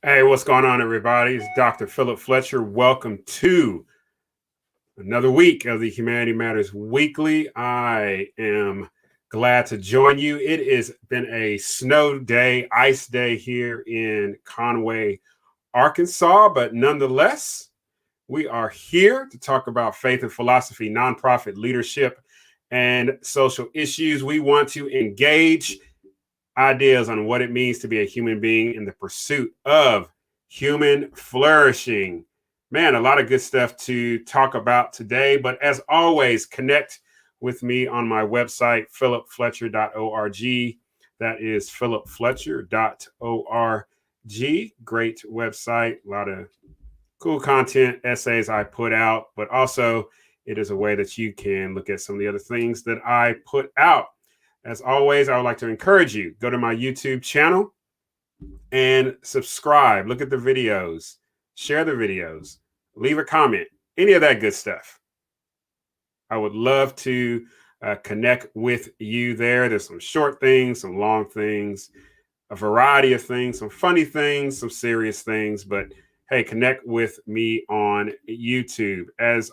Hey, what's going on, everybody? It's Dr. Philip Fletcher. Welcome to another week of the Humanity Matters Weekly. I am glad to join you. It has been a snow day, ice day here in Conway, Arkansas, but nonetheless, we are here to talk about faith and philosophy, nonprofit leadership, and social issues. We want to engage ideas on what it means to be a human being in the pursuit of human flourishing. Man, a lot of good stuff to talk about today. But as always, connect with me on my website, philipfletcher.org. That is philipfletcher.org. Great website. A lot of cool content, essays I put out, but also it is a way that you can look at some of the other things that I put out. As always, I would like to encourage you, go to my YouTube channel and subscribe. Look at the videos, share the videos, leave a comment, any of that good stuff. I would love to connect with you there. There's some short things, some long things, a variety of things, some funny things, some serious things. But hey, connect with me on YouTube. As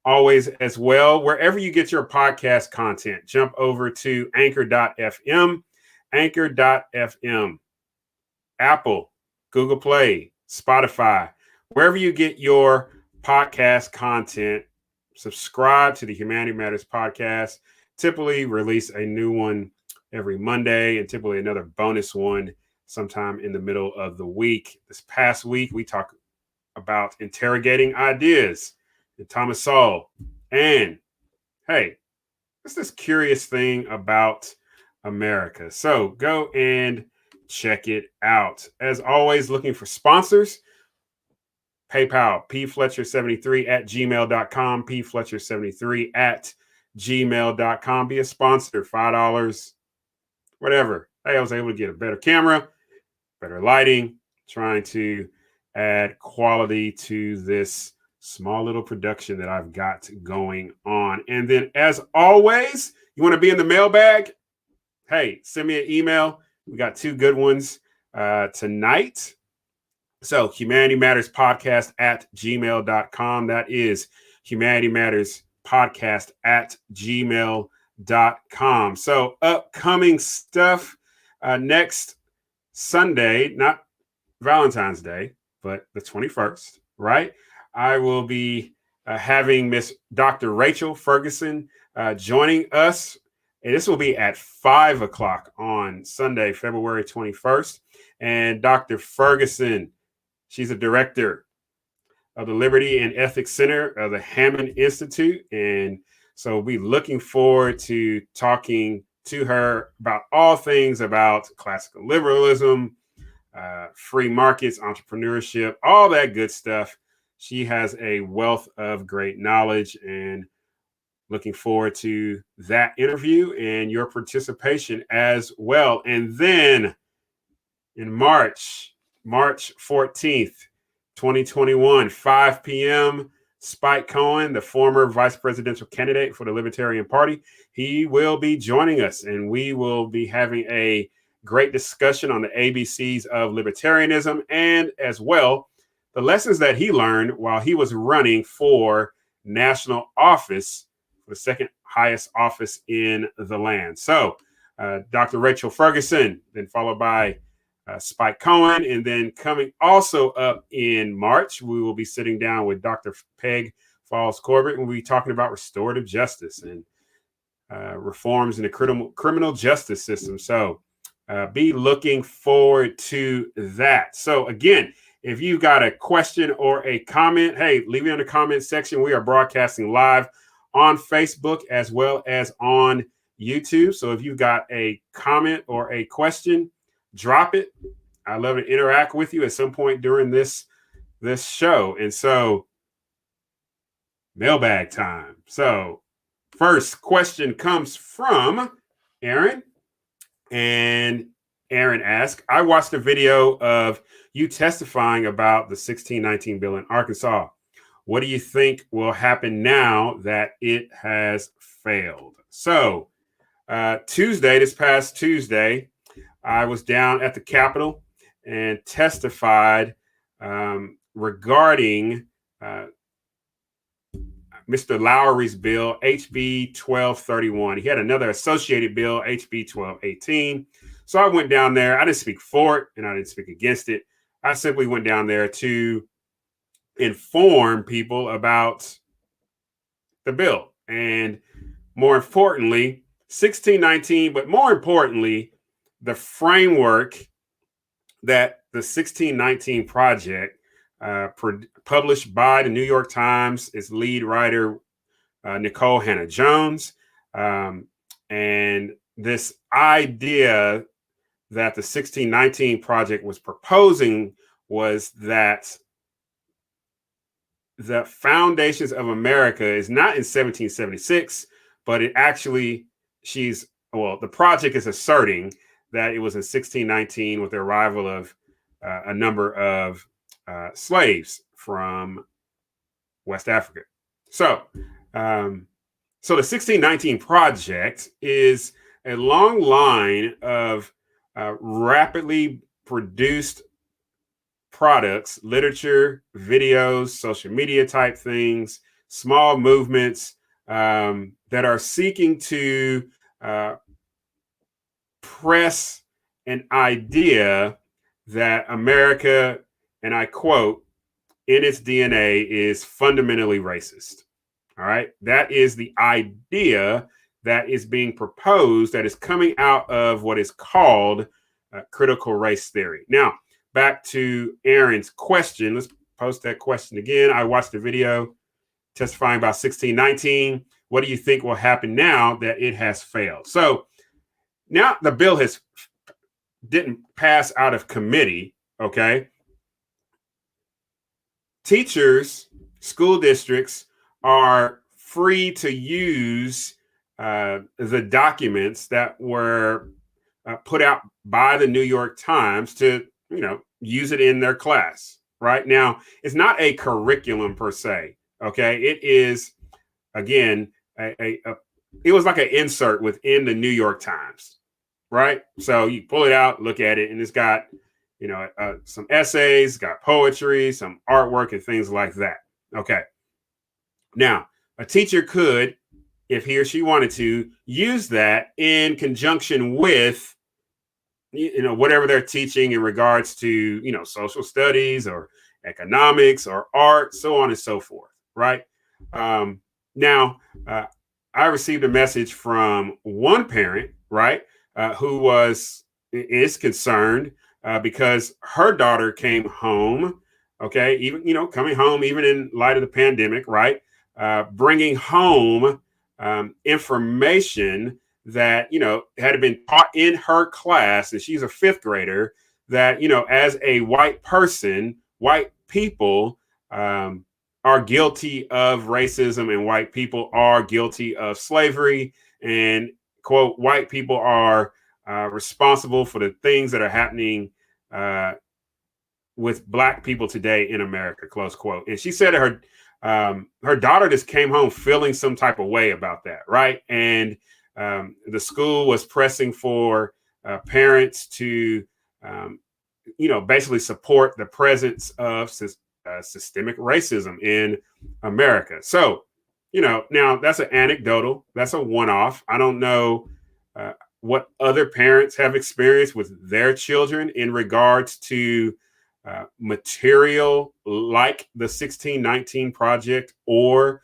always, as well, wherever you get your podcast content, jump over to anchor.fm, Apple, Google Play, Spotify, wherever you get your podcast content. Subscribe to the Humanity Matters podcast. Typically release a new one every Monday and typically another bonus one sometime in the middle of the week. This past week, we talked about interrogating ideas and Thomas Sowell. And hey, what's this curious thing about America? So go and check it out. As always, looking for sponsors. PayPal, pfletcher73@gmail.com, pfletcher73@gmail.com. Be a sponsor, $5, whatever. Hey, I was able to get a better camera, better lighting, trying to add quality to this small little production that I've got going on. And then as always, you want to be in the mailbag? Hey, send me an email. We got two good ones tonight. So humanitymatterspodcast@gmail.com. That is humanitymatterspodcast@gmail.com. So upcoming stuff next Sunday, not Valentine's Day, but the 21st, right? I will be having Miss Dr. Rachel Ferguson joining us. And this will be at 5 o'clock on Sunday, February 21st. And Dr. Ferguson, she's a director of the Liberty and Ethics Center of the Hammond Institute. And so we'll be looking forward to talking to her about all things about classical liberalism, free markets, entrepreneurship, all that good stuff. She has a wealth of great knowledge, and looking forward to that interview and your participation as well. And then in March 14th, 2021, 5 p.m., Spike Cohen, the former vice presidential candidate for the Libertarian Party, he will be joining us, and we will be having a great discussion on the ABCs of libertarianism and as well the lessons that he learned while he was running for national office, the second highest office in the land. So Dr. Rachel Ferguson, then followed by Spike Cohen. And then coming also up in March, we will be sitting down with Dr. Peg Falls Corbett, and we'll be talking about restorative justice. And reforms in the criminal justice system. So be looking forward to that. So again, if you got a question or a comment, hey, leave it in the comment section. We are broadcasting live on Facebook as well as on YouTube. So if you've got a comment or a question, drop it. I love to interact with you at some point during this show. And so mailbag time. So first question comes from Aaron. And Aaron asked, I watched a video of you testifying about the 1619 bill in Arkansas. What do you think will happen now that it has failed? So this past Tuesday, I was down at the Capitol and testified regarding Mr. Lowry's bill, HB 1231. He had another associated bill, HB 1218. So I went down there. I didn't speak for it and I didn't speak against it. I simply went down there to inform people about the bill. And more importantly, 1619, but more importantly, the framework that the 1619 project published by the New York Times, its lead writer, Nicole Hannah-Jones. And this idea that the 1619 project was proposing was that the foundations of America is not in 1776, but it actually, the project is asserting that it was in 1619 with the arrival of a number of slaves from West Africa. So the 1619 project is a long line of rapidly produced products, literature, videos, social media type things, small movements that are seeking to press an idea that America, and I quote, in its DNA is fundamentally racist. All right. That is the idea that is being proposed, that is coming out of what is called critical race theory. Now, back to Aaron's question. Let's post that question again. I watched the video testifying about 1619. What do you think will happen now that it has failed? So now the bill didn't pass out of committee. Okay. Teachers, school districts are free to use the documents that were put out by the New York Times to, use it in their class. Right now, it's not a curriculum per se. Okay, it is again it was like an insert within the New York Times. Right, so you pull it out, look at it, and it's got some essays, got poetry, some artwork, and things like that. Okay. Now, a teacher could, if he or she wanted to, use that in conjunction with, whatever they're teaching in regards to, social studies or economics or art, so on and so forth. Right. Now, I received a message from one parent, right, who is concerned because her daughter came home, okay, even, coming home, even in light of the pandemic, right, bringing home information that, had been taught in her class, and she's a fifth grader, that, as a white person, white people are guilty of racism, and white people are guilty of slavery, and, quote, white people are responsible for the things that are happening with Black people today in America, close quote. And she said her daughter just came home feeling some type of way about that, right? And the school was pressing for parents to, basically support the presence of systemic racism in America. So, now that's an anecdotal, that's a one-off. I don't know what other parents have experienced with their children in regards to material like the 1619 project or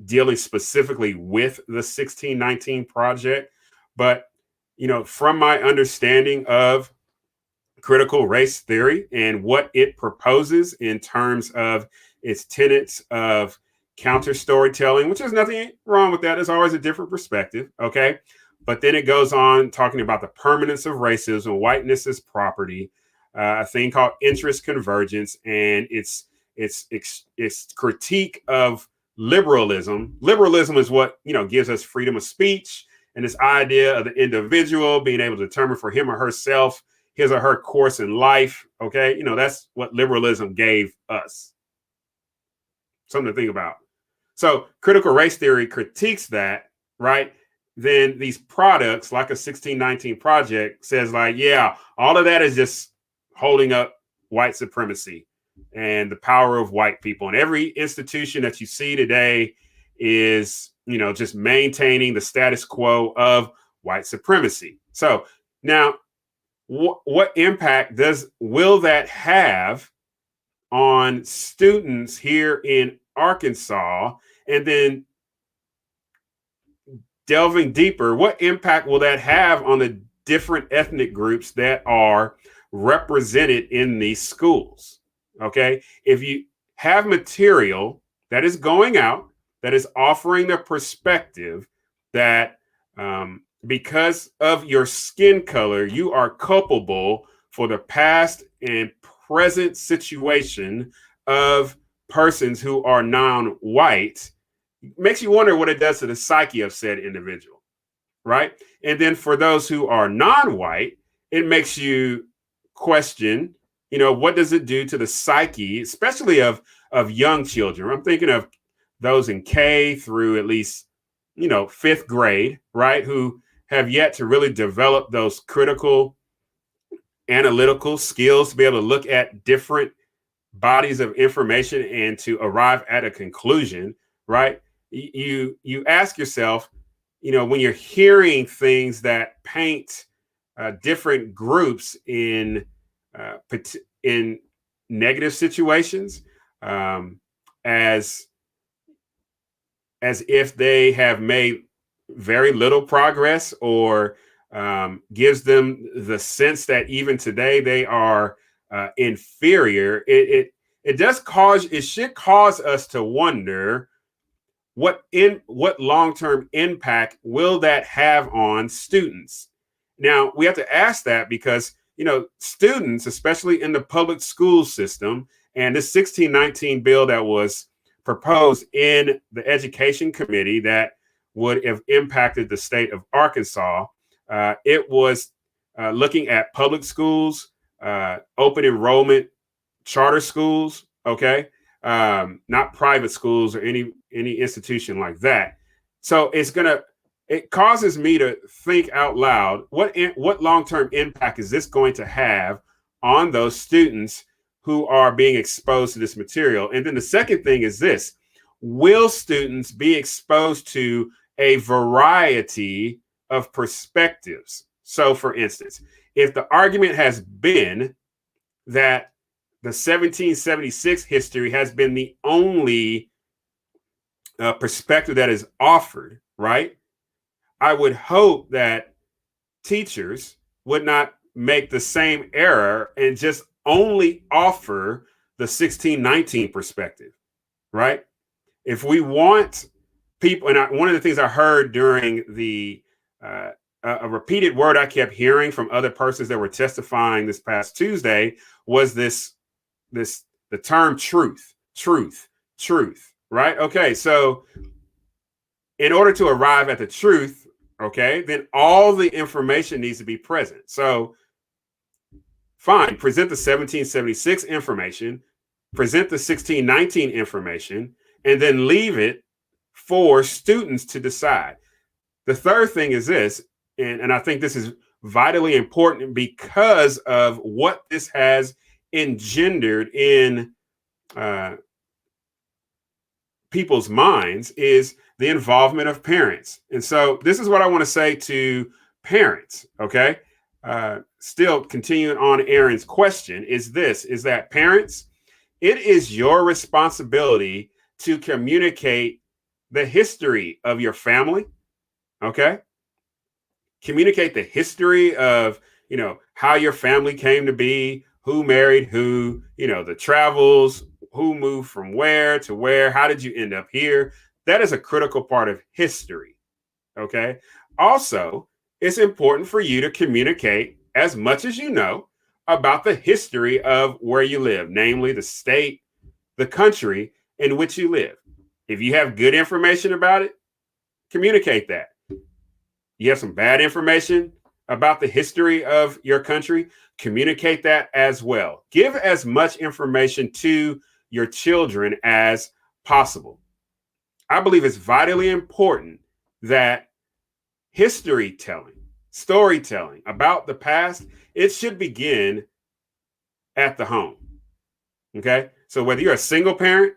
dealing specifically with the 1619 project, but from my understanding of critical race theory and what it proposes in terms of its tenets of counter storytelling, which is nothing wrong with that. There's always a different perspective. Okay. But then it goes on talking about the permanence of racism, whiteness as property, a thing called interest convergence, and its critique of liberalism. Liberalism is what gives us freedom of speech and this idea of the individual being able to determine for him or herself his or her course in life. Okay, that's what liberalism gave us. Something to think about. So critical race theory critiques that, right? Then these products, like a 1619 project, says like, yeah, all of that is just holding up white supremacy and the power of white people. And every institution that you see today is, just maintaining the status quo of white supremacy. So now, what impact will that have on students here in Arkansas? And then delving deeper, what impact will that have on the different ethnic groups that are represented in these schools? Okay, if you have material that is going out, that is offering the perspective that because of your skin color, you are culpable for the past and present situation of persons who are non-white, makes you wonder what it does to the psyche of said individual, right? And then for those who are non-white, it makes you question, what does it do to the psyche, especially of young children? I'm thinking of those in K through at least, fifth grade, right? Who have yet to really develop those critical analytical skills to be able to look at different bodies of information and to arrive at a conclusion, right? You ask yourself, when you're hearing things that paint different groups in negative situations, as if they have made very little progress, or gives them the sense that even today they are inferior. It should cause us to wonder what long-term impact will that have on students. Now we have to ask that because students, especially in the public school system, and this 1619 bill that was proposed in the education committee that would have impacted the state of Arkansas. It was looking at public schools, open enrollment, charter schools, okay, not private schools or any institution like that. So it causes me to think out loud, what long-term impact is this going to have on those students who are being exposed to this material? And then the second thing is this: will students be exposed to a variety of perspectives? So for instance, if the argument has been that the 1776 history has been the only perspective that is offered, right? I would hope that teachers would not make the same error and just only offer the 1619 perspective, right? If we want people, and one of the things I heard during the a repeated word I kept hearing from other persons that were testifying this past Tuesday was the term truth, right? Okay, so in order to arrive at the truth, okay, then all the information needs to be present. So fine, present the 1776 information, present the 1619 information, and then leave it for students to decide. The third thing is this, and I think this is vitally important because of what this has engendered in people's minds, is the involvement of parents. And so this is what I want to say to parents, okay? Still continuing on Aaron's question is that parents, it is your responsibility to communicate the history of your family. Okay. Communicate the history of, how your family came to be, who married who, the travels, who moved from where to where, how did you end up here? That is a critical part of history. Okay. Also, it's important for you to communicate as much as you know about the history of where you live, namely the state, the country in which you live. If you have good information about it, communicate that. You have some bad information about the history of your country, communicate that as well. Give as much information to your children as possible. I believe it's vitally important that history telling, storytelling about the past, it should begin at the home. Okay. So whether you're a single parent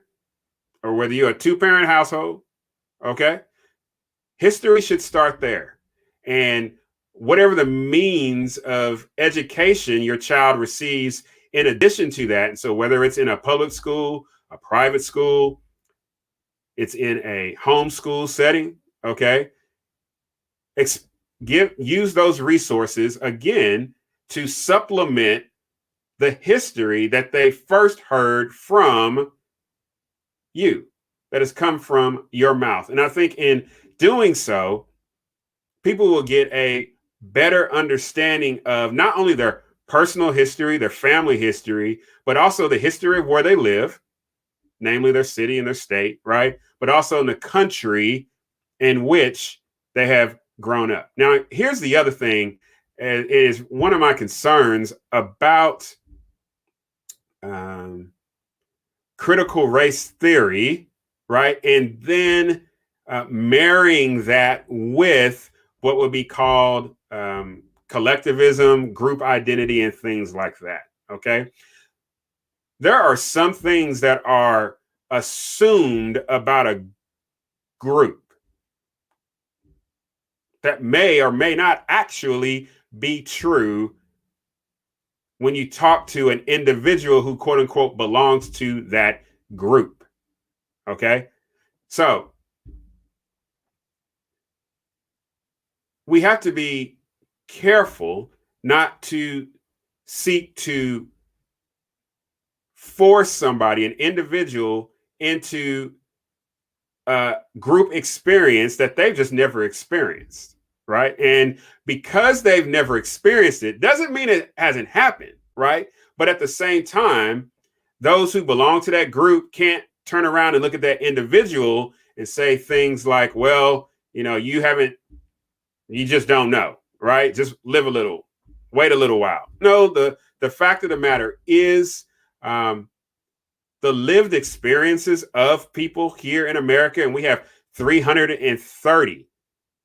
or whether you're a two-parent household, okay, history should start there. And whatever the means of education your child receives in addition to that, and so whether it's in a public school, a private school, it's in a homeschool setting, okay, use those resources again to supplement the history that they first heard from you, that has come from your mouth. And I think in doing so, people will get a better understanding of not only their personal history, their family history, but also the history of where they live, namely their city and their state, right? But also in the country in which they have grown up. Now, here's the other thing. It is one of my concerns about critical race theory, right? And then marrying that with what would be called collectivism, group identity, and things like that. Okay. There are some things that are assumed about a group that may or may not actually be true when you talk to an individual who, quote unquote, belongs to that group. Okay. So we have to be careful not to seek to force somebody, an individual, into a group experience that they've just never experienced, right? And because they've never experienced it, doesn't mean it hasn't happened, right? But at the same time, those who belong to that group can't turn around and look at that individual and say things like, well, you just don't know, right? Just live a little, wait a little while. No, the fact of the matter is the lived experiences of people here in America, and we have 330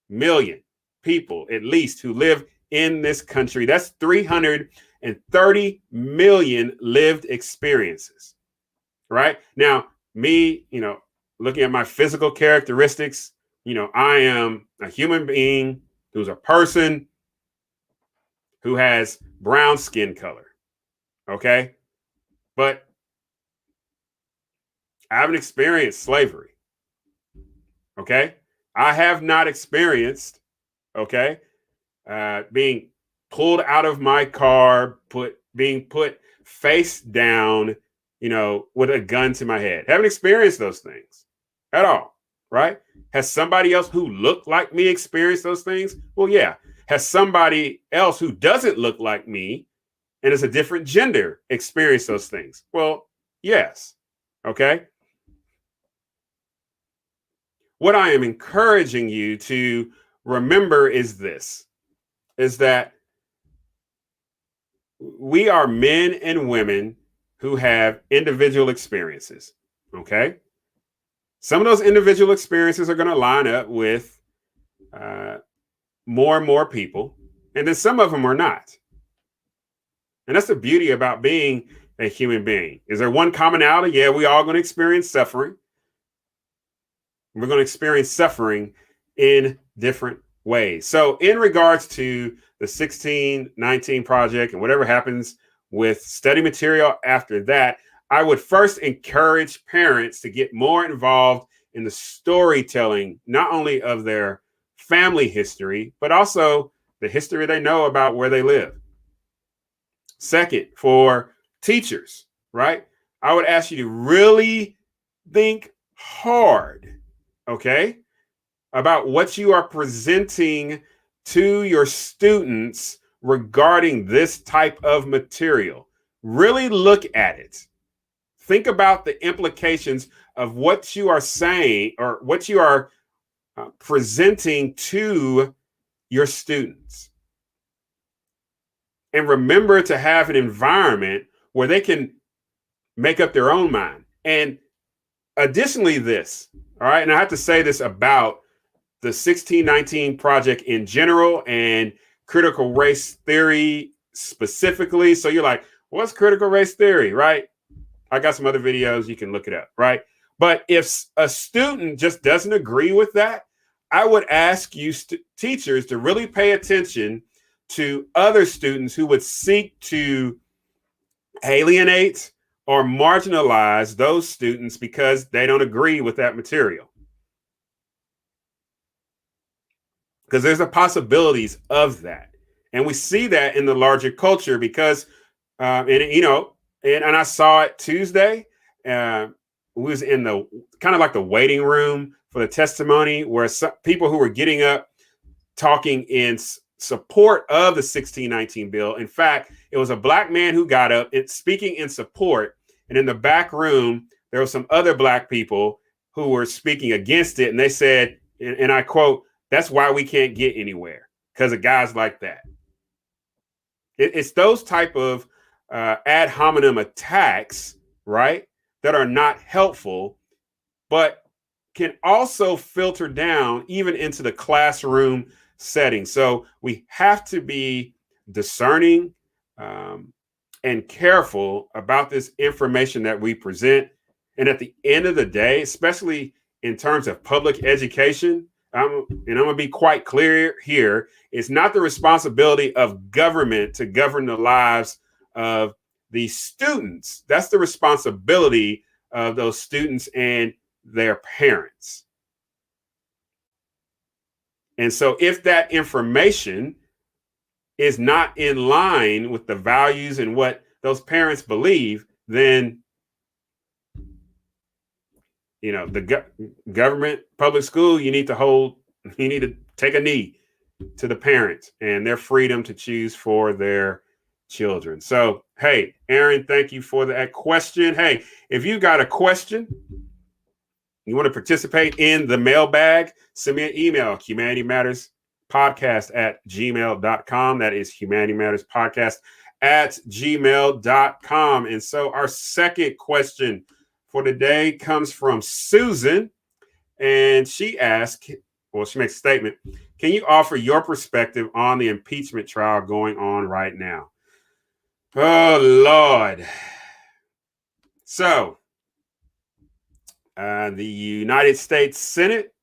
million people at least who live in this country. That's 330 million lived experiences, right? Now, me, looking at my physical characteristics, I am a human being who's a person who has brown skin color. Okay. But I haven't experienced slavery. Okay. I have not experienced, okay, being pulled out of my car, being put face down, with a gun to my head. Haven't experienced those things at all. Right? Has somebody else who looked like me experienced those things? Well, yeah. Has somebody else who doesn't look like me and is a different gender experienced those things? Well, yes. Okay. What I am encouraging you to remember is this, is that we are men and women who have individual experiences. Okay. Some of those individual experiences are going to line up with more and more people, and then some of them are not. And that's the beauty about being a human being. Is there one commonality? Yeah, we all going to experience suffering. We're going to experience suffering in different ways. So in regards to the 1619 project and whatever happens with study material after that, I would first encourage parents to get more involved in the storytelling, not only of their family history, but also the history they know about where they live. Second, for teachers, right? I would ask you to really think hard, okay, about what you are presenting to your students regarding this type of material. Really look at it. Think about the implications of what you are saying or what you are presenting to your students. And remember to have an environment where they can make up their own mind. And additionally, this, all right, and I have to say this about the 1619 project in general and critical race theory specifically. So you're like, what's critical race theory, right? I got some other videos, you can look it up, right? But if a student just doesn't agree with that, I would ask you teachers to really pay attention to other students who would seek to alienate or marginalize those students because they don't agree with that material. Because there's a possibilities of that. And we see that in the larger culture because, and I saw it Tuesday. We was in the kind of like the waiting room for the testimony where some people who were getting up talking in support of the 1619 bill. In fact, it was a Black man who got up and speaking in support. And in the back room, there were some other Black people who were speaking against it. And they said, and I quote, "That's why we can't get anywhere, because of guys like that." It's those type of ad hominem attacks, right, that are not helpful, but can also filter down even into the classroom setting. So we have to be discerning and careful about this information that we present. And at the end of the day, especially in terms of public education, I'm going to be quite clear here, it's not the responsibility of government to govern the lives of the students. That's the responsibility of those students and their parents. And so if that information is not in line with the values and what those parents believe, then the government, public school, you need to take a knee to the parents and their freedom to choose for their children. So, hey, Aaron, thank you for that question. Hey, if you got a question, you want to participate in the mailbag, send me an email, humanitymatterspodcast@gmail.com. That is humanitymatterspodcast@gmail.com. And so our second question for today comes from Susan. And she asked, she makes a statement. Can you offer your perspective on the impeachment trial going on right now? Oh, Lord. So, the United States Senate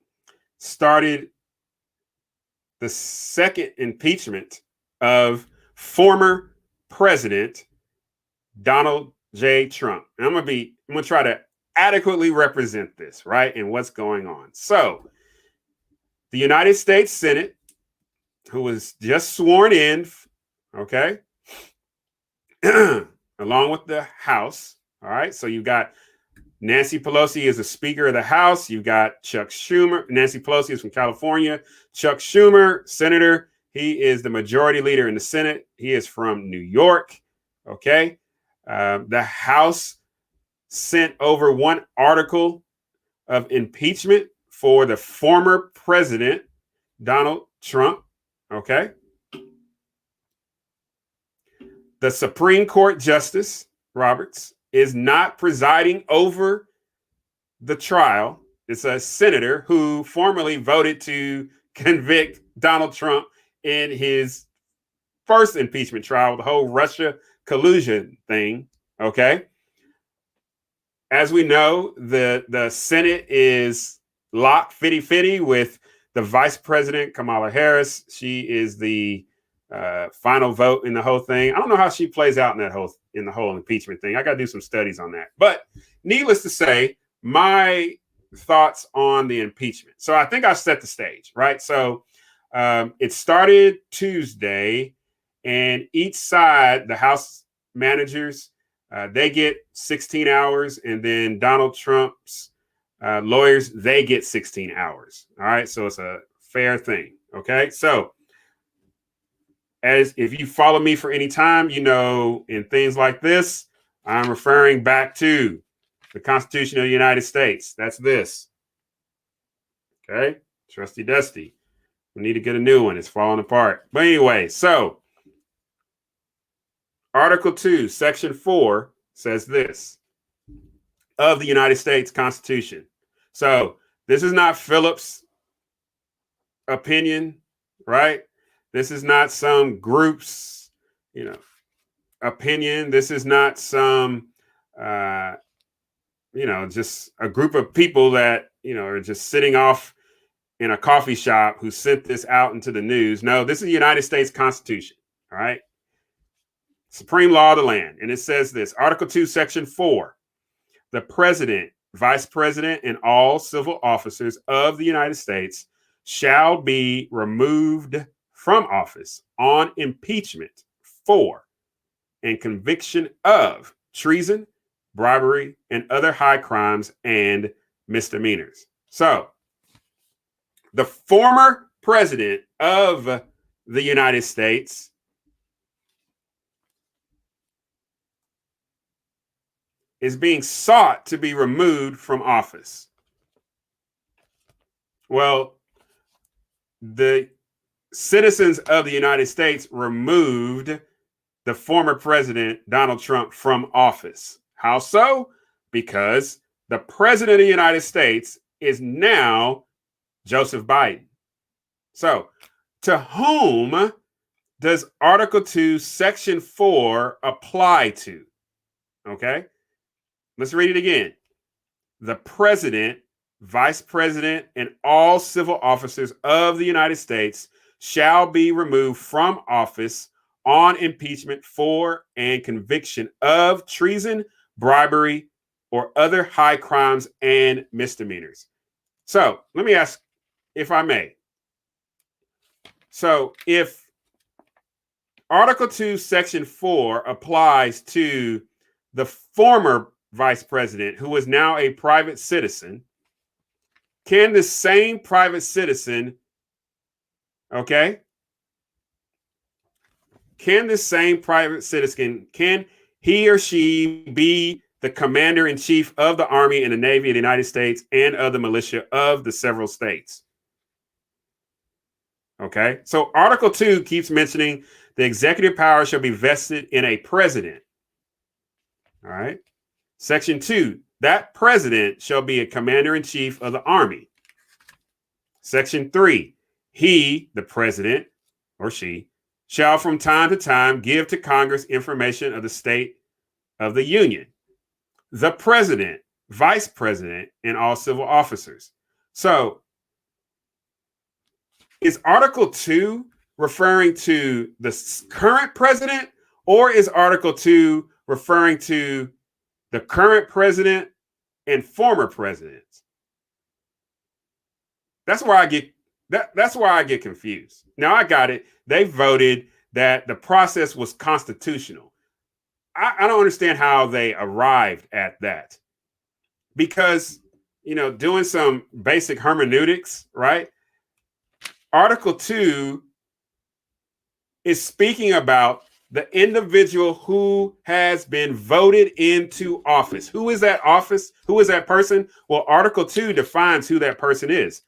started the second impeachment of former President Donald J. Trump. And I'm going to try to adequately represent this, right? And what's going on. So, the United States Senate, who was just sworn in, okay, along with the House. All right. So you've got Nancy Pelosi is the Speaker of the House. You've got Chuck Schumer. Nancy Pelosi is from California. Chuck Schumer, Senator. He is the majority leader in the Senate. He is from New York. Okay. The House sent over one article of impeachment for the former president, Donald Trump. Okay. The Supreme Court Justice Roberts is not presiding over the trial. It's a senator who formerly voted to convict Donald Trump in his first impeachment trial, the whole Russia collusion thing. Okay. As we know, the Senate is locked 50-50 with the Vice President, Kamala Harris. She is the final vote in the whole thing. I don't know how she plays out in the whole impeachment thing. I got to do some studies on that. But needless to say, my thoughts on the impeachment. So I think I set the stage, right? So it started Tuesday, and each side, the House managers, they get 16 hours, and then Donald Trump's lawyers, they get 16 hours. All right. So it's a fair thing. Okay. So as if you follow me for any time, you know, in things like this, I'm referring back to the Constitution of the United States. That's this. Okay. Trusty Dusty. We need to get a new one. It's falling apart. But anyway, so Article 2, Section 4 says this of the United States Constitution. So this is not Philip's opinion, right? This is not some group's, opinion. This is not some, just a group of people that, are just sitting off in a coffee shop who sent this out into the news. No, this is the United States Constitution, all right? Supreme law of the land. And it says this, Article 2, Section 4, the president, vice president, and all civil officers of the United States shall be removed from office on impeachment for and conviction of treason, bribery, and other high crimes and misdemeanors. So, the former president of the United States is being sought to be removed from office. Well, the citizens of the United States removed the former president, Donald Trump, from office. How so? Because the president of the United States is now Joseph Biden. So, to whom does Article 2, Section 4 apply to? Okay, let's read it again. The president, vice president, and all civil officers of the United States shall be removed from office on impeachment for and conviction of treason, bribery, or other high crimes and misdemeanors. So let me ask, if I may. So if Article 2, Section 4 applies to the former vice president who is now a private citizen, can the same private citizen, okay? Can this same private citizen, can he or she be the commander in chief of the Army and the Navy of the United States and of the militia of the several states? Okay, so Article 2 keeps mentioning the executive power shall be vested in a president. All right. Section 2, that president shall be a commander in chief of the Army. Section 3, he, the president or she, shall from time to time give to Congress information of the state of the Union, the president, vice president, and all civil officers. So is Article 2 referring to the current president, or is Article 2 referring to the current president and former presidents? That's where I get confused. Now I got it. They voted that the process was constitutional. I don't understand how they arrived at that. Because, doing some basic hermeneutics, right? Article 2 is speaking about the individual who has been voted into office. Who is that office? Who is that person? Well, Article 2 defines who that person is.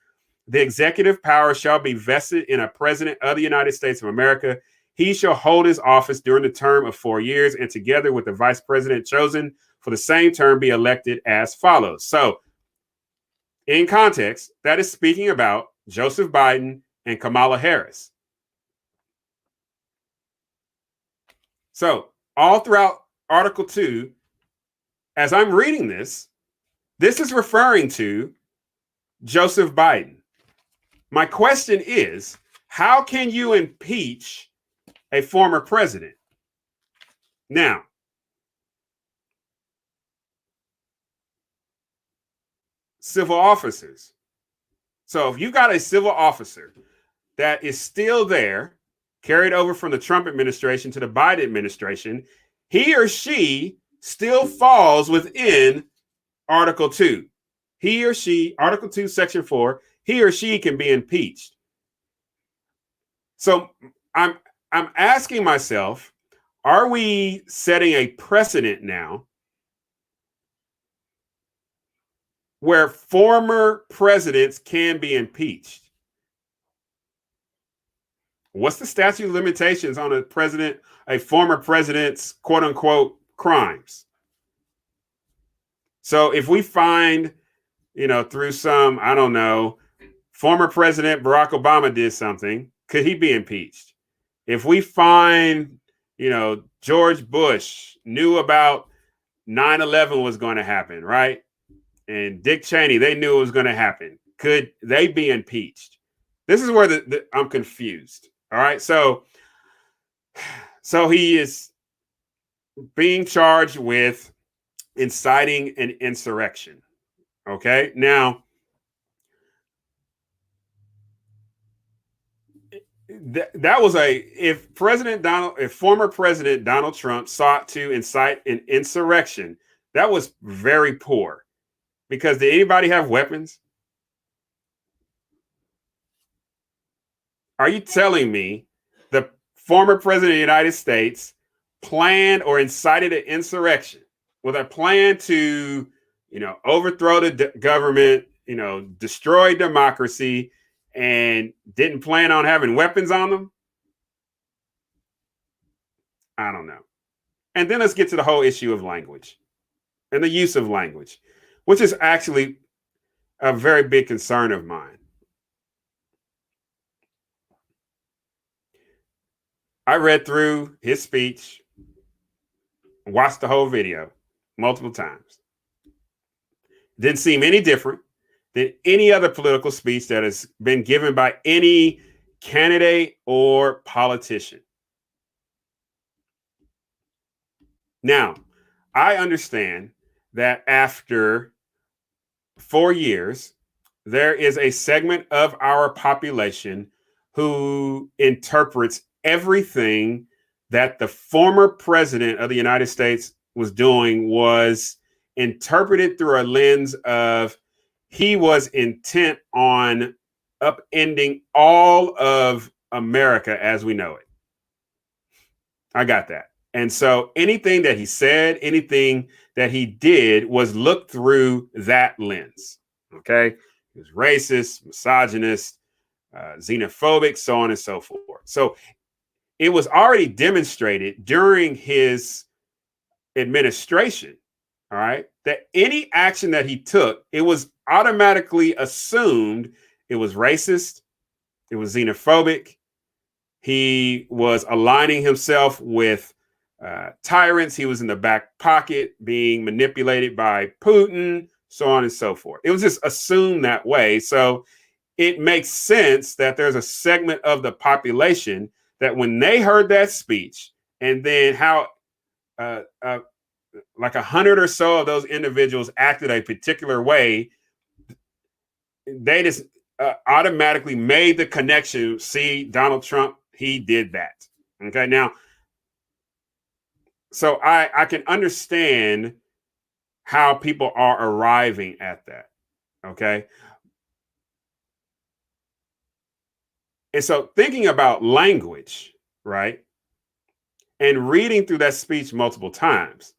The executive power shall be vested in a president of the United States of America. He shall hold his office during the term of 4 years, and together with the vice president chosen for the same term be elected as follows. So, in context, that is speaking about Joseph Biden and Kamala Harris. So, all throughout Article 2, as I'm reading this is referring to Joseph Biden. My question is, how can you impeach a former president? Now, civil officers. So if you've got a civil officer that is still there, carried over from the Trump administration to the Biden administration, he or she still falls within Article 2. He or she, Article 2, Section 4, he or she can be impeached. So I'm asking myself, are we setting a precedent now where former presidents can be impeached? What's the statute of limitations on a former president's quote unquote crimes? So if we find, through some, I don't know, former President Barack Obama did something, could he be impeached? If we find, George Bush knew about 9/11 was going to happen, right? And Dick Cheney, they knew it was going to happen. Could they be impeached? This is where I'm confused. All right. So he is being charged with inciting an insurrection. Okay. Now, that was if former President Donald Trump sought to incite an insurrection, that was very poor. Because did anybody have weapons? Are you telling me the former president of the United States planned or incited an insurrection with a plan to, overthrow the government, destroy democracy, and didn't plan on having weapons on them? I don't know. And then let's get to the whole issue of language and the use of language, which is actually a very big concern of mine. I read through his speech, watched the whole video multiple times. Didn't seem any different than any other political speech that has been given by any candidate or politician. Now, I understand that after 4 years, there is a segment of our population who interprets everything that the former president of the United States was doing was interpreted through a lens of he was intent on upending all of America as we know it. I got that. And so anything that he said, anything that he did was looked through that lens. Okay. He was racist, misogynist, xenophobic, so on and so forth. So it was already demonstrated during his administration, all right, that any action that he took, it was automatically assumed it was racist, it was xenophobic, he was aligning himself with tyrants, he was in the back pocket being manipulated by Putin, so on and so forth. It was just assumed that way. So it makes sense that there's a segment of the population that when they heard that speech and then how like 100 or so of those individuals acted a particular way, they just automatically made the connection. See, Donald Trump, he did that. Okay. Now, so I can understand how people are arriving at that. Okay. And so thinking about language, right? And reading through that speech multiple times,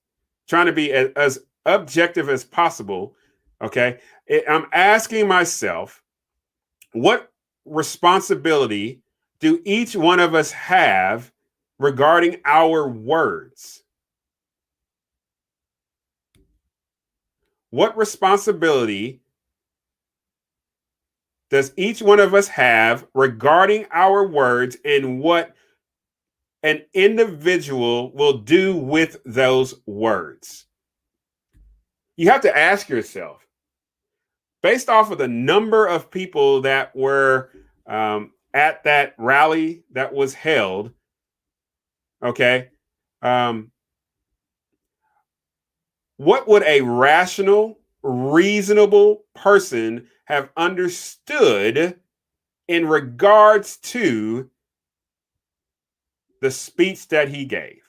trying to be as objective as possible. Okay. I'm asking myself, what responsibility do each one of us have regarding our words? What responsibility does each one of us have regarding our words and what an individual will do with those words? You have to ask yourself, based off of the number of people that were at that rally that was held, okay, what would a rational reasonable person have understood in regards to the speech that he gave?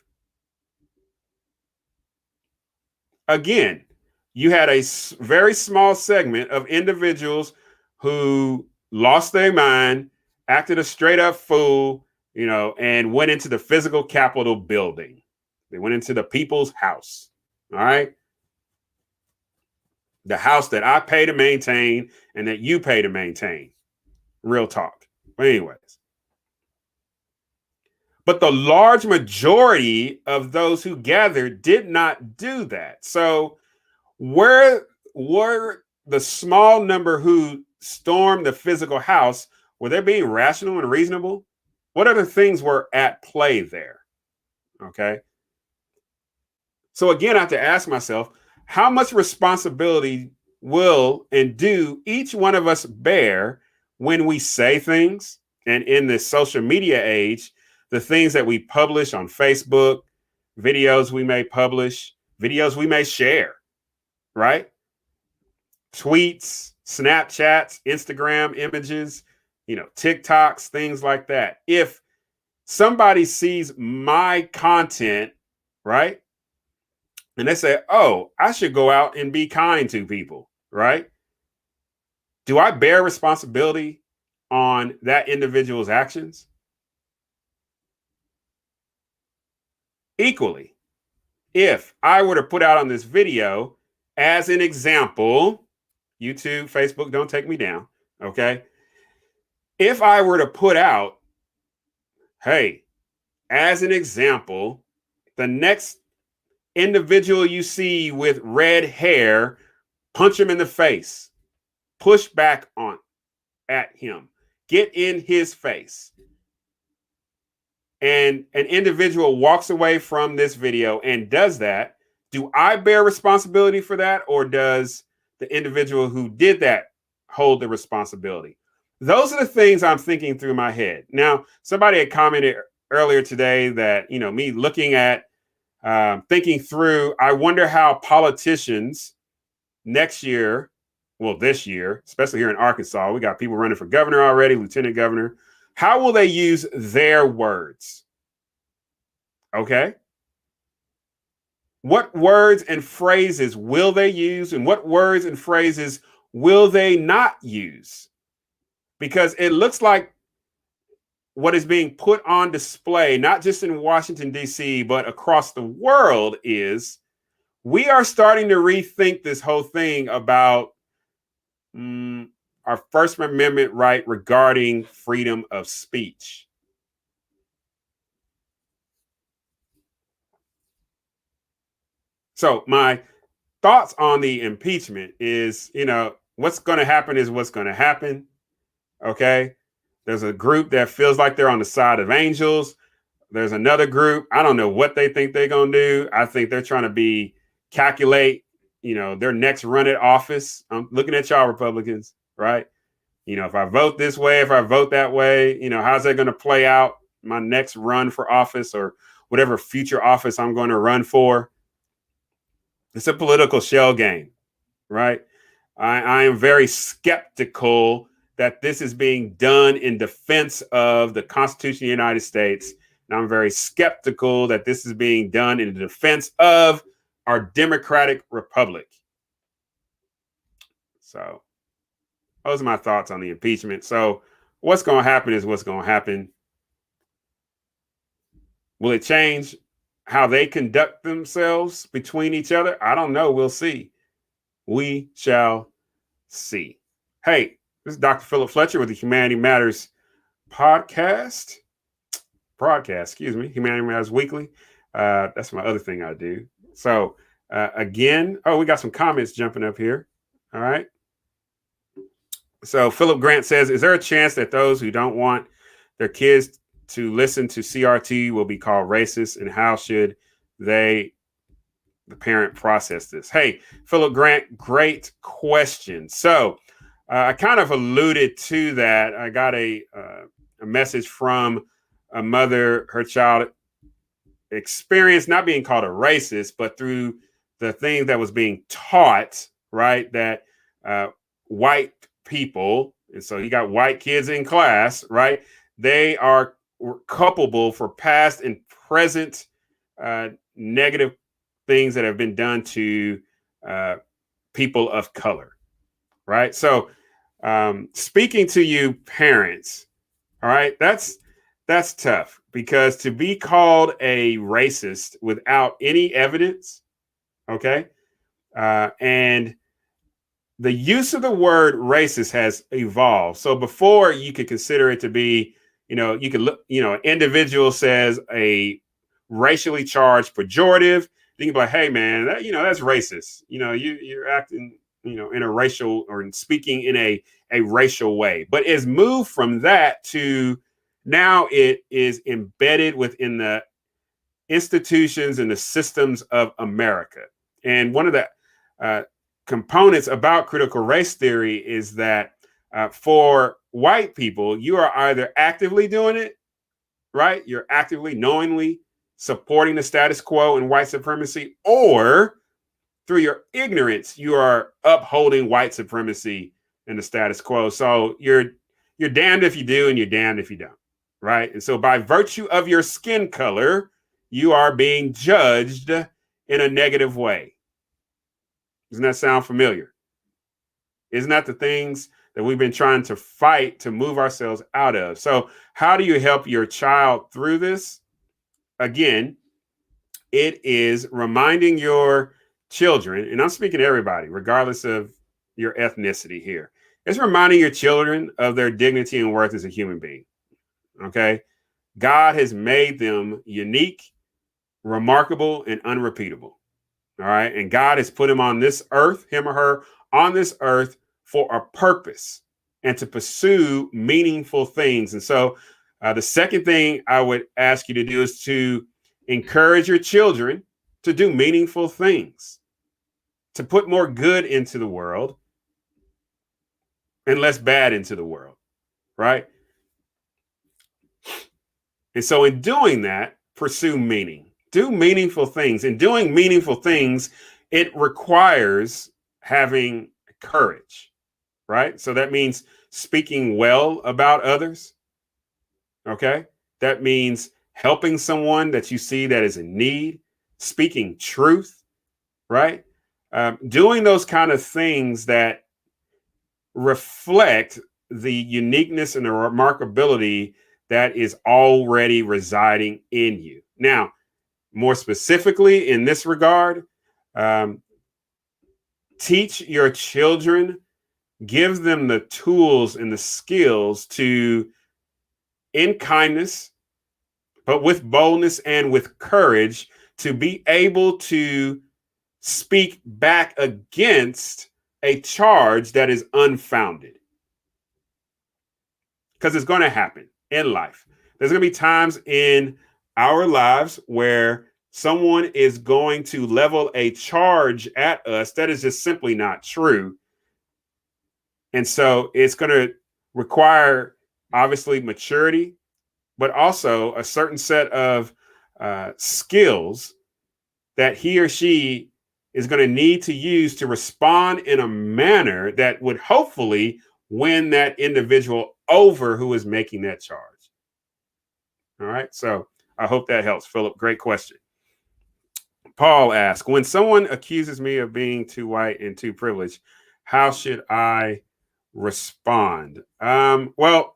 Again, you had a very small segment of individuals who lost their mind, acted a straight up fool, and went into the physical Capitol building. They went into the people's house. All right. The house that I pay to maintain and that you pay to maintain. Real talk. But anyways. But the large majority of those who gathered did not do that. So where were the small number who stormed the physical house, were they being rational and reasonable? What other things were at play there? Okay. So again, I have to ask myself, how much responsibility will and do each one of us bear when we say things? And in this social media age, the things that we publish on Facebook, videos we may publish, videos we may share, right? Tweets, Snapchats, Instagram images, TikToks, things like that. If somebody sees my content, right? And they say, oh, I should go out and be kind to people, right? Do I bear responsibility on that individual's actions? Equally, if I were to put out on this video as an example, YouTube, Facebook, don't take me down, okay? If I were to put out, hey, as an example, the next individual you see with red hair, punch him in the face, push back on at him, get in his face. And an individual walks away from this video and does that. Do I bear responsibility for that, or does the individual who did that hold the responsibility? Those are the things I'm thinking through my head. Now, somebody had commented earlier today that, me looking at thinking through, I wonder how politicians next year, well, this year, especially here in Arkansas, we got people running for governor already, lieutenant governor. How will they use their words? Okay. What words and phrases will they use, and what words and phrases will they not use? Because it looks like what is being put on display, not just in Washington, D.C., but across the world, is we are starting to rethink this whole thing about our First Amendment right regarding freedom of speech. So my thoughts on the impeachment is, what's going to happen is what's going to happen. Okay. There's a group that feels like they're on the side of angels. There's another group. I don't know what they think they're going to do. I think they're trying to calculate, their next run at office. I'm looking at y'all Republicans, right? If I vote this way, if I vote that way, how's that going to play out my next run for office or whatever future office I'm going to run for? It's a political shell game, right? I am very skeptical that this is being done in defense of the Constitution of the United States. And I'm very skeptical that this is being done in defense of our democratic republic. So those are my thoughts on the impeachment. So what's going to happen is what's going to happen. Will it change how they conduct themselves between each other? I don't know. We'll see. We shall see. Hey, this is Dr. Philip Fletcher with the Humanity Matters broadcast, Humanity Matters Weekly. That's my other thing I do. So again, we got some comments jumping up here. All right. So Philip Grant says, is there a chance that those who don't want their kids to listen to CRT will be called racist, and how should the parent process this? Hey, Philip Grant, great question. So I kind of alluded to that. I got a message from a mother, her child experienced not being called a racist, but through the thing that was being taught, right? That white people, and so you got white kids in class, right? They are culpable for past and present negative things that have been done to uh, people of color, right? So, speaking to you, parents, all right, that's tough because to be called a racist without any evidence, okay, and the use of the word racist has evolved. So before you could consider it to be, you could look, an individual says a racially charged pejorative. You can be like, hey man, that's racist. You're acting, in a racial or speaking in a racial way. But it's moved from that to now it is embedded within the institutions and the systems of America. And one of the components about critical race theory is that for white people, you are either actively doing it, right? You're actively, knowingly supporting the status quo and white supremacy, or through your ignorance, you are upholding white supremacy and the status quo. So you're damned if you do and you're damned if you don't, right? And so by virtue of your skin color, you are being judged in a negative way. Doesn't that sound familiar? Isn't that the things that we've been trying to fight to move ourselves out of? So how do you help your child through this? Again, it is reminding your children, and I'm speaking to everybody, regardless of your ethnicity here. It's reminding your children of their dignity and worth as a human being. Okay. God has made them unique, remarkable, and unrepeatable. All right. And God has put him on this earth, him or her on this earth for a purpose and to pursue meaningful things. And so the second thing I would ask you to do is to encourage your children to do meaningful things, to put more good into the world and less bad into the world, right? And so in doing that, pursue meaning. Do meaningful things. In doing meaningful things, it requires having courage, right? So that means speaking well about others, okay? That means helping someone that you see that is in need, speaking truth, right? Doing those kind of things that reflect the uniqueness and the remarkability that is already residing in you. Now, more specifically in this regard, teach your children, give them the tools and the skills to, in kindness, but with boldness and with courage, to be able to speak back against a charge that is unfounded. Because it's going to happen in life. There's going to be times in our lives where someone is going to level a charge at us that is just simply not true. And so it's going to require, obviously, maturity, but also a certain set of skills that he or she is going to need to use to respond in a manner that would hopefully win that individual over who is making that charge. All right. So I hope that helps, Philip. Great question. Paul asks, when someone accuses me of being too white and too privileged, how should I respond? Well,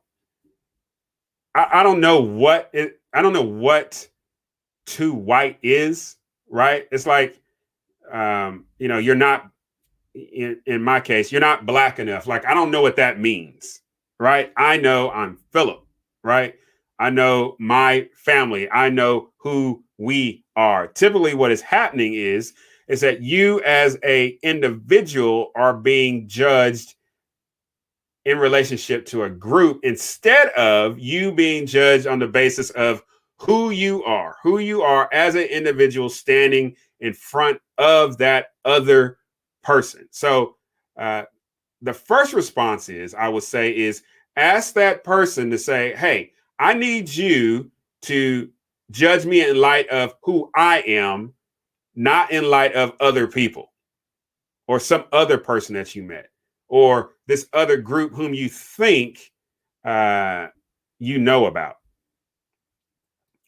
I don't know what too white is, right? It's like, you're not, in my case, you're not black enough. Like, I don't know what that means, right? I know I'm Philip, right? I know my family. I know who we are. Typically what is happening is that you as a individual are being judged in relationship to a group instead of you being judged on the basis of who you are as an individual standing in front of that other person. So the first response I would say is ask that person to say, hey, I need you to judge me in light of who I am, not in light of other people. or some other person that you met, or this other group whom you think you know about.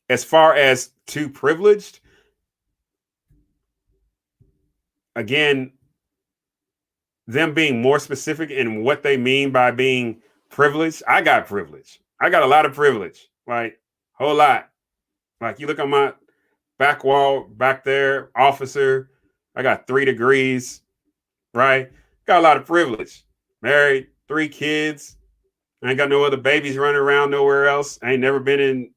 As far as too privileged, again, them being more specific in what they mean by being privileged. I got privilege. I got a lot of privilege, like whole lot. Like you look on my back wall back there, officer. I got 3 degrees, right? Got a lot of privilege. Married, 3 kids. I ain't got no other babies running around nowhere else. I ain't never been in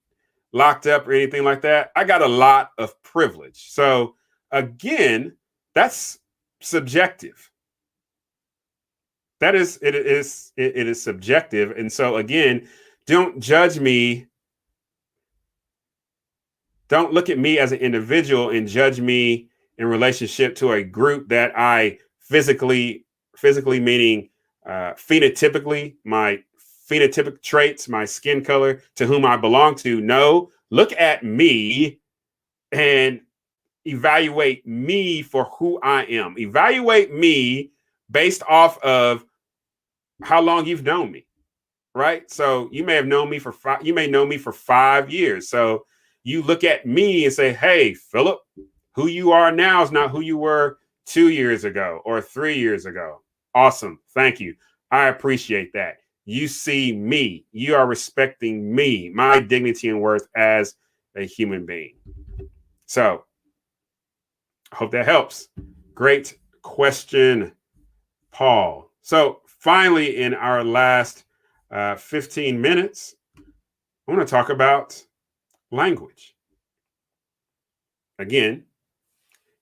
locked up or anything like that. I got a lot of privilege. So again, that's subjective. It is subjective. And so again, don't judge me. Don't look at me as an individual and judge me in relationship to a group that I physically meaning phenotypically, my phenotypic traits, my skin color, to whom I belong to. No, look at me and evaluate me for who I am. Evaluate me based off of how long you've known me, right? So you may have known me for you may know me for 5 years. So you look at me and say, hey, Philip, who you are now is not who you were 2 years ago or 3 years ago. Awesome. Thank you. I appreciate that. You see me. You are respecting me, my dignity and worth as a human being. So I hope that helps. Great question, Paul. So finally, in our last 15 minutes, I want to talk about language. Again,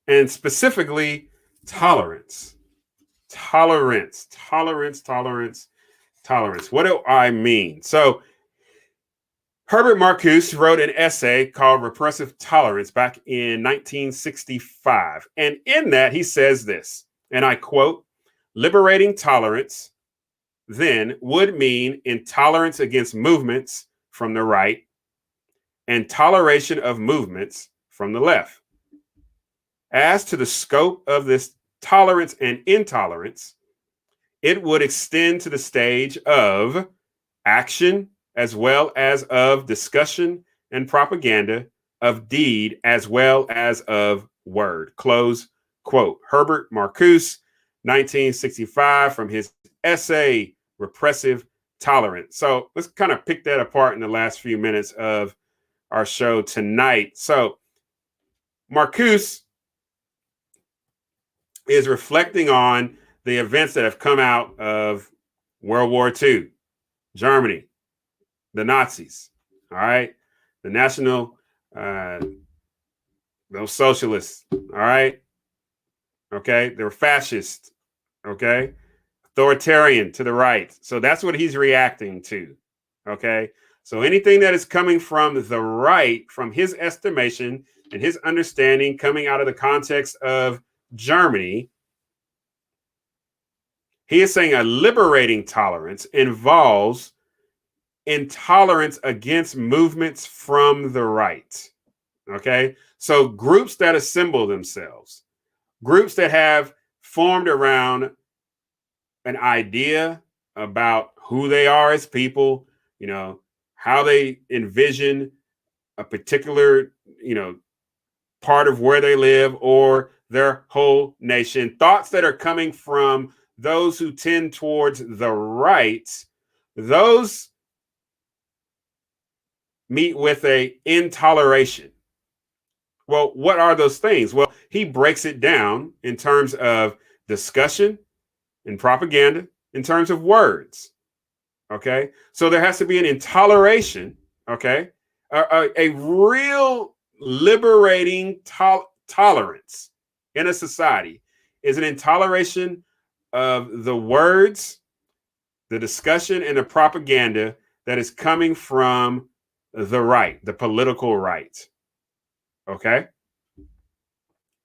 and specifically tolerance. Tolerance. What do I mean? So Herbert Marcuse wrote an essay called Repressive Tolerance back in 1965. And in that, he says this, and I quote, liberating tolerance then would mean intolerance against movements from the right and toleration of movements from the left. As to the scope of this tolerance and intolerance, it would extend to the stage of action as well as of discussion and propaganda, of deed as well as of word. Close quote. Herbert Marcuse, 1965, from his essay, Repressive Tolerance. So let's kind of pick that apart in the last few minutes of our show tonight. So Marcuse is reflecting on the events that have come out of World War II, Germany, the Nazis, all right, the national, those socialists, all right, okay, they were fascist, okay, authoritarian to the right. So that's what he's reacting to, okay. So anything that is coming from the right, from his estimation and his understanding, coming out of the context of Germany, he is saying a liberating tolerance involves intolerance against movements from the right. Okay. So groups that assemble themselves, groups that have formed around an idea about who they are as people, you know, how they envision a particular, you know, part of where they live or their whole nation, thoughts that are coming from those who tend towards the right, those meet with a intoleration. Well, what are those things? Well, he breaks it down in terms of discussion and propaganda, in terms of words. Okay. So there has to be an intoleration. Okay. A real liberating tolerance in a society is an intoleration of the words, the discussion, and the propaganda that is coming from the right, the political right. Okay.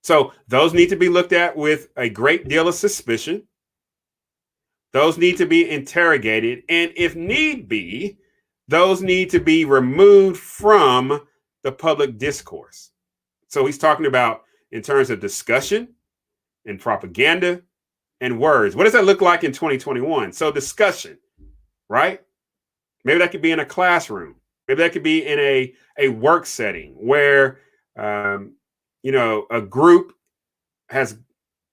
So those need to be looked at with a great deal of suspicion. Those need to be interrogated. And if need be, those need to be removed from the public discourse. So he's talking about in terms of discussion and propaganda and words. What does that look like in 2021? So discussion, right? Maybe that could be in a classroom. Maybe that could be in a work setting where, a group has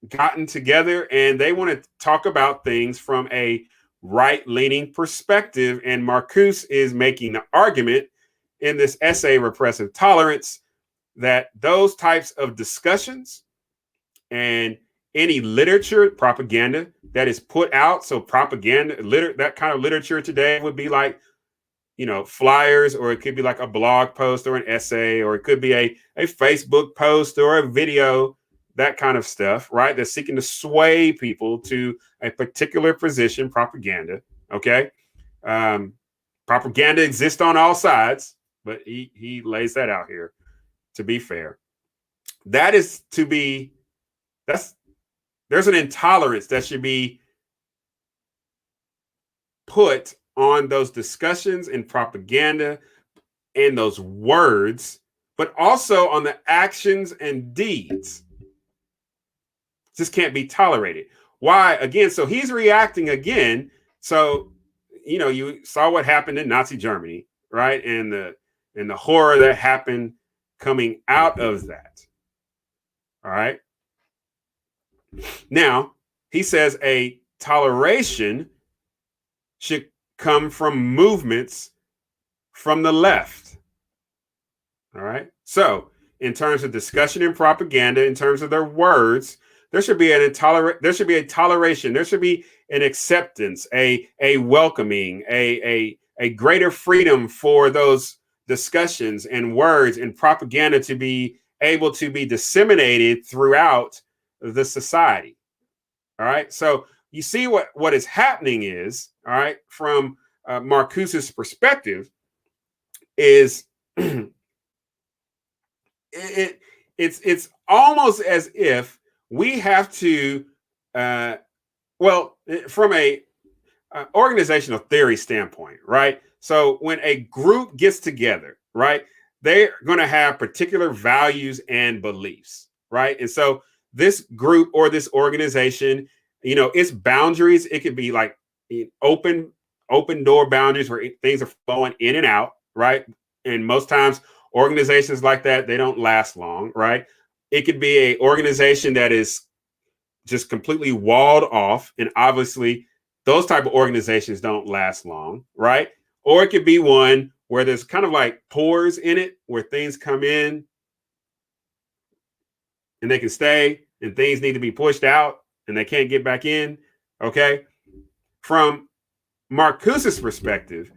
gotten together and they want to talk about things from a right-leaning perspective. And Marcuse is making the argument in this essay, Repressive Tolerance, that those types of discussions and any literature, propaganda that is put out. So propaganda, that kind of literature today would be like, flyers, or it could be like a blog post or an essay, or it could be a Facebook post or a video, that kind of stuff, right? They're seeking to sway people to a particular position, propaganda, okay? Propaganda exists on all sides, but he lays that out here to be fair. There's an intolerance that should be put on those discussions and propaganda and those words, but also on the actions and deeds. This can't be tolerated. Why? Again, so he's reacting again. So, you saw what happened in Nazi Germany, right? And the horror that happened coming out of that. All right. Now, he says a toleration should come from movements from the left. All right. So, in terms of discussion and propaganda, in terms of their words, there should be a toleration. There should be an acceptance, a welcoming, a greater freedom for those discussions and words and propaganda to be able to be disseminated throughout the society. All right. So you see what is happening is, all right, from Marcuse's perspective, is it's almost as if we have to, from a organizational theory standpoint, right? So when a group gets together, right, they're going to have particular values and beliefs, right? And so this group or this organization, its boundaries, it could be like open door boundaries where things are flowing in and out, right? And most times organizations like that, they don't last long, right? It could be an organization that is just completely walled off. And obviously those type of organizations don't last long, right? Or it could be one where there's kind of like pores in it, where things come in and they can stay, and things need to be pushed out and they can't get back in. Okay. From Marcuse's perspective,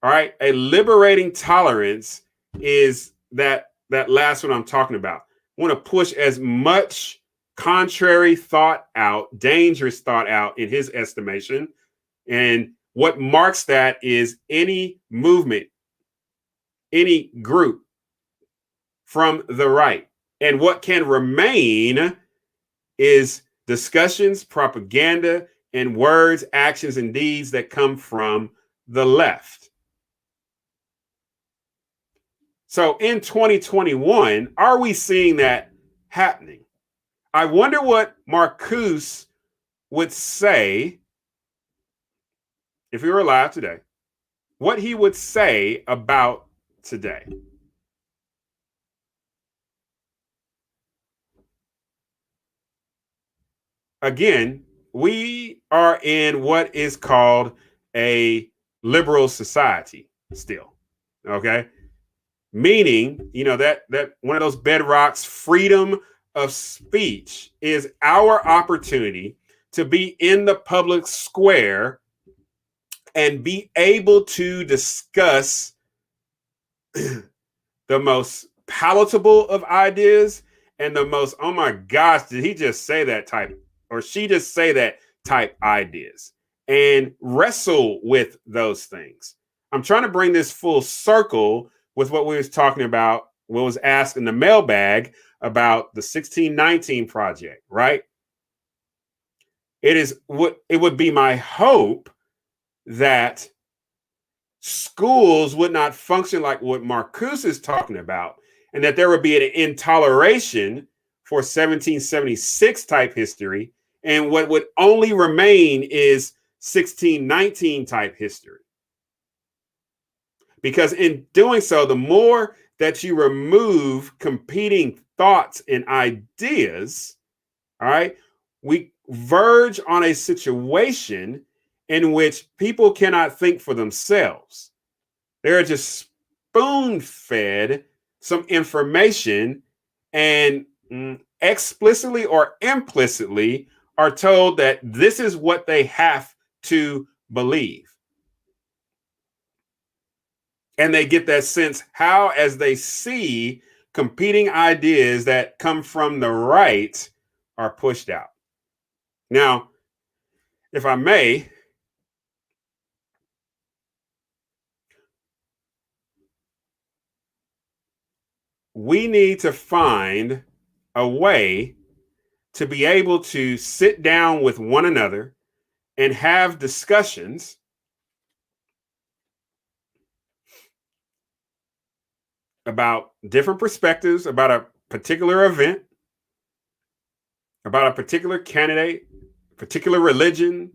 all right, a liberating tolerance is that last one I'm talking about. I want to push as much contrary thought out, dangerous thought out in his estimation. And what marks that is any movement, any group from the right. And what can remain is discussions, propaganda, and words, actions, and deeds that come from the left. So in 2021, are we seeing that happening? I wonder what Marcuse would say if he were alive today, what he would say about today. Again, we are in what is called a liberal society still, okay? Meaning, that one of those bedrocks, freedom of speech, is our opportunity to be in the public square and be able to discuss the most palatable of ideas and the most, oh my gosh, did he just say that type, or she just say that type ideas, and wrestle with those things. I'm trying to bring this full circle with what we was talking about, what was asked in the mailbag about the 1619 project, right? It would be my hope that schools would not function like what Marcuse is talking about, and that there would be an intoleration for 1776 type history And what would only remain is 1619 type history. Because in doing so, the more that you remove competing thoughts and ideas, all right, we verge on a situation in which people cannot think for themselves. They're just spoon fed some information and explicitly or implicitly are told that this is what they have to believe. And they get that sense how, as they see competing ideas that come from the right, are pushed out. Now, if I may, we need to find a way to be able to sit down with one another and have discussions about different perspectives, about a particular event, about a particular candidate, particular religion,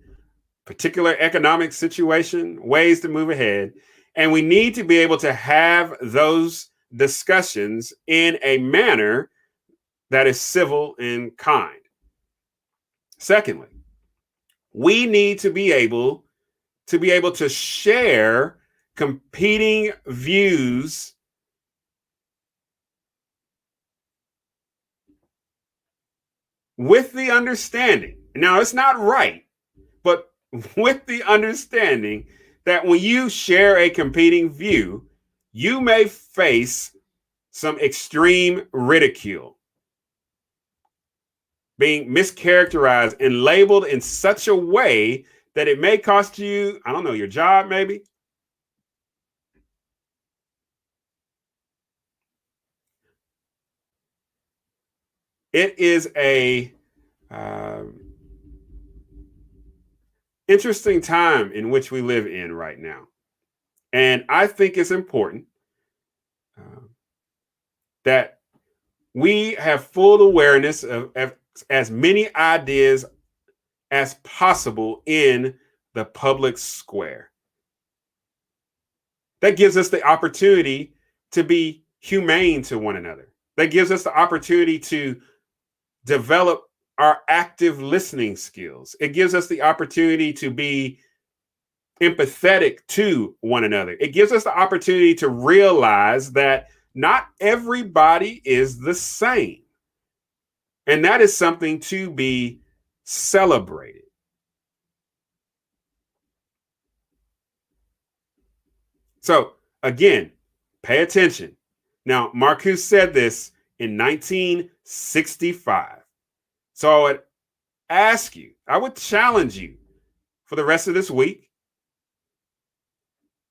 particular economic situation, ways to move ahead. And we need to be able to have those discussions in a manner that is civil and kind. Secondly, we need to be able to share competing views with the understanding. Now, it's not right, but with the understanding that when you share a competing view, you may face some extreme ridicule, being mischaracterized and labeled in such a way that it may cost you, I don't know, your job maybe. It is a interesting time in which we live in right now. And I think it's important that we have full awareness of as many ideas as possible in the public square. That gives us the opportunity to be humane to one another. That gives us the opportunity to develop our active listening skills. It gives us the opportunity to be empathetic to one another. It gives us the opportunity to realize that not everybody is the same. And that is something to be celebrated. So, again, pay attention. Now, Marcuse said this in 1965. So I would ask you, I would challenge you for the rest of this week.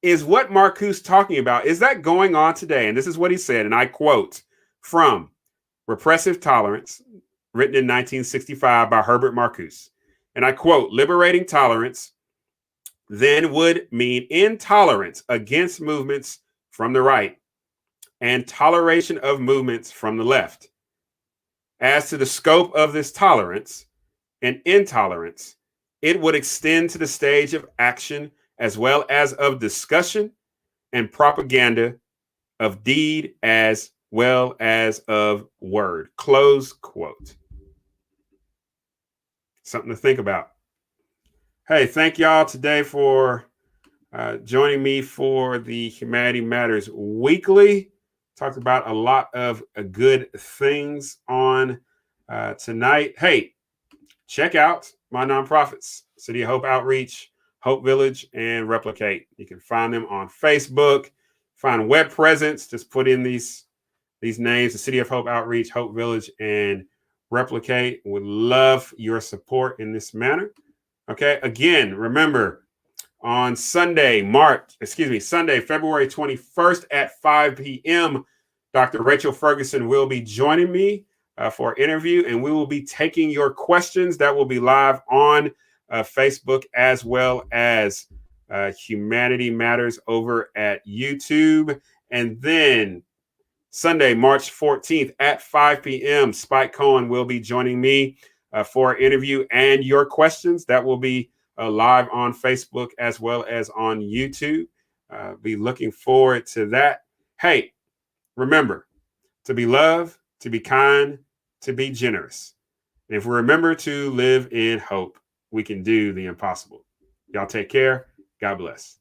Is what Marcuse talking about, is that going on today? And this is what he said, and I quote from Repressive Tolerance, written in 1965 by Herbert Marcuse. And I quote, liberating tolerance then would mean intolerance against movements from the right and toleration of movements from the left. As to the scope of this tolerance and intolerance, it would extend to the stage of action as well as of discussion and propaganda, of deed as well as of word. Close quote. Something to think about. Hey, thank y'all today for joining me for the Humanity Matters Weekly. Talked about a lot of good things on tonight. Hey, check out my nonprofits, City of Hope Outreach, Hope Village, and Replicate. You can find them on Facebook, find web presence, just put in these names, the City of Hope Outreach, Hope Village, and Replicate. Would love your support in this manner. Okay, again, remember, on Sunday, February 21st at 5 p.m., Dr. Rachel Ferguson will be joining me for an interview, and we will be taking your questions. That will be live on Facebook as well as Humanity Matters over at YouTube. And then Sunday, March 14th at 5 p.m., Spike Cohen will be joining me for an interview and your questions. That will be live on Facebook as well as on YouTube. Be looking forward to that. Hey, remember to be loved, to be kind, to be generous. And if we remember to live in hope, we can do the impossible. Y'all take care. God bless.